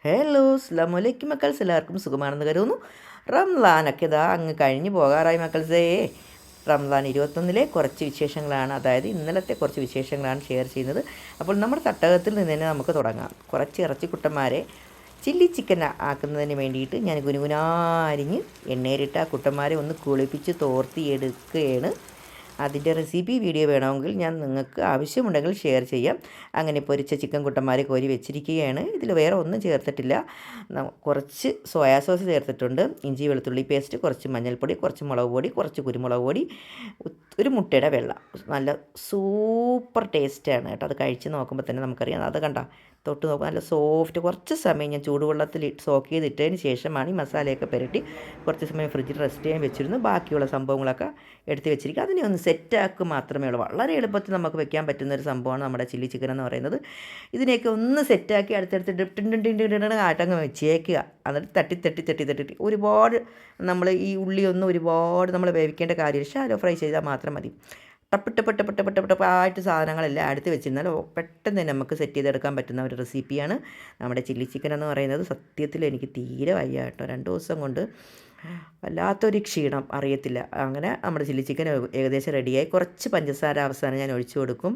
Hello അസ്സലാമു മക്കൾസ്, എല്ലാവർക്കും സുഖമാണെന്ന് കരുതുന്നു. റംസാനൊക്കെ ഇതാ അങ്ങ് കഴിഞ്ഞ് പോകാറായി മക്കൾസേ. റംസാൻ 21 കുറച്ച് വിശേഷങ്ങളാണ്, അതായത് ഇന്നലത്തെ കുറച്ച് വിശേഷങ്ങളാണ് ഷെയർ ചെയ്യുന്നത്. അപ്പോൾ നമ്മുടെ തട്ടകത്തിൽ നിന്ന് തന്നെ നമുക്ക് തുടങ്ങാം. കുറച്ച് ഇറച്ചിക്കുട്ടന്മാരെ ചില്ലി ചിക്കൻ ആക്കുന്നതിന് വേണ്ടിയിട്ട് ഞാൻ ഗുനുഗുനാരിഞ്ഞ് എണ്ണയിലിട്ട് ആ കുട്ടന്മാരെ ഒന്ന് കുളിപ്പിച്ച് തോർത്തി എടുക്കുകയാണ്. അതിൻ്റെ റെസിപ്പി വീഡിയോ വേണമെങ്കിൽ ഞാൻ നിങ്ങൾക്ക് ആവശ്യമുണ്ടെങ്കിൽ ഷെയർ ചെയ്യാം. അങ്ങനെ പൊരിച്ച ചിക്കൻ കുട്ടന്മാരെ കോരി വെച്ചിരിക്കുകയാണ്. ഇതിൽ വേറെ ഒന്നും ചേർത്തിട്ടില്ല. കുറച്ച് സോയാ സോസ് ചേർത്തിട്ടുണ്ട്, ഇഞ്ചി വെളുത്തുള്ളി പേസ്റ്റ്, കുറച്ച് മഞ്ഞൾപ്പൊടി, കുറച്ച് മുളക് പൊടി, കുറച്ച് കുരുമുളക് പൊടി, ഒരു മുട്ടയുടെ വെള്ള. നല്ല സൂപ്പർ ടേസ്റ്റാണ് കേട്ടോ. അത് കഴിച്ച് നോക്കുമ്പോൾ തന്നെ നമുക്കറിയാം. അത് കണ്ട തൊട്ട് നോക്കുക, നല്ല സോഫ്റ്റ്. കുറച്ച് സമയം ഞാൻ ചൂടുവെള്ളത്തിൽ സോക്ക് ചെയ്തിട്ടതിന് ശേഷമാണ് ഈ മസാലയൊക്കെ പുരട്ടി കുറച്ച് സമയം ഫ്രിഡ്ജിൽ റെസ്റ്റ് ചെയ്യാൻ വെച്ചിരുന്നു. ബാക്കിയുള്ള സംഭവങ്ങളൊക്കെ എടുത്ത് വെച്ചിരിക്കുക. അതിനെ ഒന്ന് സെറ്റാക്കുക മാത്രമേ ഉള്ളൂ. വളരെ എളുപ്പത്തിൽ നമുക്ക് വെക്കാൻ പറ്റുന്ന ഒരു സംഭവമാണ് നമ്മുടെ ചില്ലി ചിക്കൻ എന്ന് പറയുന്നത്. ഇതിനെയൊക്കെ ഒന്ന് സെറ്റാക്കി അടുത്തടുത്ത് ആട്ടങ്ങ് വെച്ചേക്കുക. എന്നിട്ട് തട്ടി ഒരുപാട് നമ്മൾ ഈ ഉള്ളിയൊന്നും ഒരുപാട് നമ്മൾ വേവിക്കേണ്ട കാര്യമില്ല. ഷാലോ ഫ്രൈ ചെയ്താൽ മാത്രം മതി. ടപ്പിട്ട് സാധനങ്ങളെല്ലാം അടുത്ത് വെച്ചിരുന്നാൽ പെട്ടെന്ന് തന്നെ നമുക്ക് സെറ്റ് ചെയ്തെടുക്കാൻ പറ്റുന്ന ഒരു റെസിപ്പിയാണ് നമ്മുടെ ചില്ലി ചിക്കൻ എന്ന് പറയുന്നത്. സത്യത്തിൽ എനിക്ക് തീരെ വയ്യ കേട്ടോ. 2 ദിവസം കൊണ്ട് വല്ലാത്തൊരു ക്ഷീണം അറിയത്തില്ല. അങ്ങനെ നമ്മുടെ ചില്ലി ചിക്കൻ ഏകദേശം റെഡിയായി. കുറച്ച് പഞ്ചസാര അവസാനം ഞാൻ ഒഴിച്ചു കൊടുക്കും.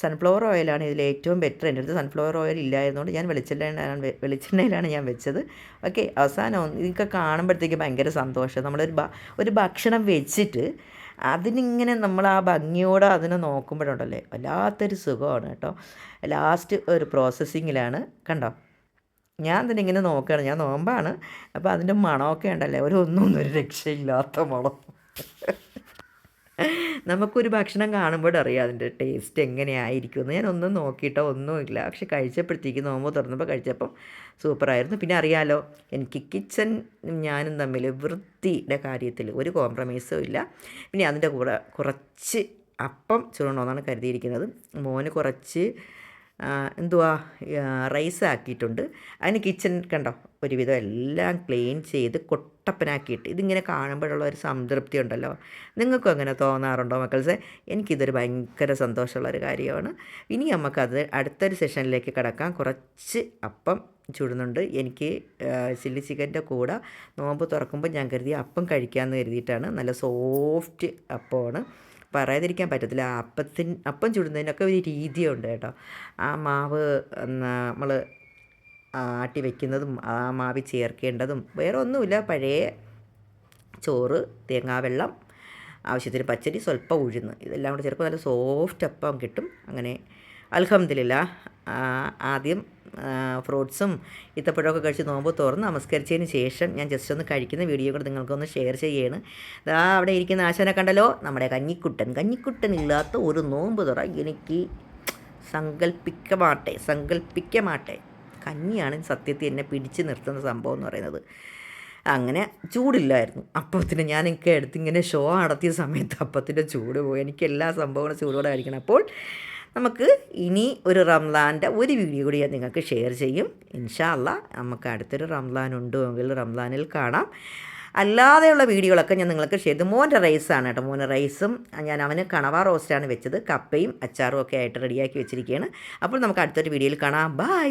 സൺഫ്ലവർ ഓയിലാണ് ഇതിൽ ഏറ്റവും ബെറ്റർ. എൻ്റെ അടുത്ത് സൺഫ്ലവർ ഓയിൽ ഇല്ലായിരുന്നുകൊണ്ട് ഞാൻ വെളിച്ചെണ്ണയിലാണ് ഞാൻ വെച്ചത്. ഓക്കെ, അവസാനം ഇതൊക്കെ കാണുമ്പോഴത്തേക്ക് ഭയങ്കര സന്തോഷം. ഒരു ഭക്ഷണം വെച്ചിട്ട് അതിനിങ്ങനെ നമ്മൾ ആ ഭംഗിയോടെ അതിനെ നോക്കുമ്പോഴുണ്ടല്ലേ വല്ലാത്തൊരു സുഖമാണ് കേട്ടോ. ലാസ്റ്റ് ഒരു പ്രോസസ്സിങ്ങിലാണ് കണ്ടോ. ഞാൻ തന്നെ ഇങ്ങനെ നോക്കുകയാണ്. ഞാൻ നോമ്പാണ്. അപ്പോൾ അതിൻ്റെ മണമൊക്കെ ഉണ്ടല്ലേ, ഒന്നും ഒരു രക്ഷയില്ലാത്ത മണം. നമുക്കൊരു ഭക്ഷണം കാണുമ്പോഴറിയാം അതിൻ്റെ ടേസ്റ്റ് എങ്ങനെയായിരിക്കുമെന്ന്. ഞാനൊന്നും നോക്കിയിട്ടോ ഒന്നുമില്ല. പക്ഷെ കഴിച്ചപ്പോഴത്തേക്ക് നോമ്പ് തുറന്നപ്പോൾ കഴിച്ചപ്പം സൂപ്പറായിരുന്നു. പിന്നെ അറിയാലോ, എനിക്ക് കിച്ചൻ ഞാനും തമ്മിൽ വൃത്തിയുടെ കാര്യത്തിൽ ഒരു കോംപ്രമൈസും ഇല്ല. പിന്നെ അതിൻ്റെ കൂടെ കുറച്ച് അപ്പം ചുടണമെന്നാണ് കരുതിയിരിക്കുന്നത്. മോന് കുറച്ച് റൈസ് ആക്കിയിട്ടുണ്ട്. അതിന് കിച്ചൺ കണ്ടോ ഒരുവിധം എല്ലാം ക്ലീൻ ചെയ്ത് കൊട്ടപ്പനാക്കിയിട്ട് ഇതിങ്ങനെ കാണുമ്പോഴുള്ള ഒരു സംതൃപ്തി ഉണ്ടല്ലോ. നിങ്ങൾക്കും അങ്ങനെ തോന്നാറുണ്ടോ മക്കൾസെ? എനിക്കിതൊരു ഭയങ്കര സന്തോഷമുള്ളൊരു കാര്യമാണ്. ഇനി നമുക്കത് അടുത്തൊരു സെഷനിലേക്ക് കിടക്കാം. കുറച്ച് അപ്പം ചുടുന്നുണ്ട്. എനിക്ക് ചില്ലി ചിക്കൻ്റെ കൂടെ നോമ്പ് തുറക്കുമ്പോൾ ഞാൻ കരുതി അപ്പം കഴിക്കാമെന്ന് കരുതിയിട്ടാണ്. നല്ല സോഫ്റ്റ് അപ്പമാണ്, പറയാതിരിക്കാൻ പറ്റത്തില്ല. അപ്പം ചുടുന്നതിനൊക്കെ ഒരു രീതിയുണ്ട് കേട്ടോ. ആ മാവ് നമ്മൾ ആട്ടി വയ്ക്കുന്നതും ആ മാവിൽ ചേർക്കേണ്ടതും വേറെ ഒന്നുമില്ല. പഴയ ചോറ്, തേങ്ങാവെള്ളം, ആവശ്യത്തിന് പച്ചരി, സ്വല്പം ഉഴുന്ന്, ഇതെല്ലാം കൂടെ ചേർക്കും. നല്ല സോഫ്റ്റ് അപ്പം കിട്ടും. അങ്ങനെ അൽഹംദുലില്ലാഹ് ആദ്യം ഫ്രൂട്ട്സും ഈത്തപ്പഴമൊക്കെ കഴിച്ച് നോമ്പ് തുറന്ന് നമസ്കരിച്ചതിന് ശേഷം ഞാൻ ജസ്റ്റ് ഒന്ന് കഴിക്കുന്ന വീഡിയോ കൂടെ നിങ്ങൾക്കൊന്ന് ഷെയർ ചെയ്യുകയാണ്. അവിടെ ഇരിക്കുന്ന ആശാനെ കണ്ടല്ലോ, നമ്മുടെ കഞ്ഞിക്കുട്ടൻ ഇല്ലാത്ത ഒരു നോമ്പ് തുറ എനിക്ക് സങ്കല്പിക്കമാട്ടെ. കഞ്ഞിയാണ് സത്യത്തിൽ എന്നെ പിടിച്ച് നിർത്തുന്ന സംഭവം എന്ന് പറയുന്നത്. അങ്ങനെ ചൂടില്ലായിരുന്നു അപ്പത്തിന്. ഞാൻ എനിക്ക് ഇങ്ങനെ ഷോ നടത്തിയ സമയത്ത് അപ്പത്തിൻ്റെ ചൂട് പോയി. എനിക്ക് എല്ലാ സംഭവങ്ങളും ചൂടോടെ കഴിക്കണം. അപ്പോൾ നമുക്ക് ഇനി ഒരു റംസാൻ്റെ ഒരു വീഡിയോ കൂടി ഞാൻ നിങ്ങൾക്ക് ഷെയർ ചെയ്യും ഇൻഷാ അല്ലാഹ്. നമുക്ക് അടുത്തൊരു റംസാൻ ഉണ്ടെങ്കിൽ റംസാനിൽ കാണാം. അല്ലാതെയുള്ള വീഡിയോകളൊക്കെ ഞാൻ നിങ്ങൾക്ക് ഷെയർ ചെയ്തു. മോൻ്റെ റൈസാണ് കേട്ടോ. മോൻ്റെ റൈസും ഞാൻ അവന് കണവ റോസ്റ്റാണ് വെച്ചത്. കപ്പയും അച്ചാറും ഒക്കെ ആയിട്ട് റെഡിയാക്കി വെച്ചിരിക്കുകയാണ്. അപ്പോൾ നമുക്ക് അടുത്തൊരു വീഡിയോയിൽ കാണാം. ബൈ.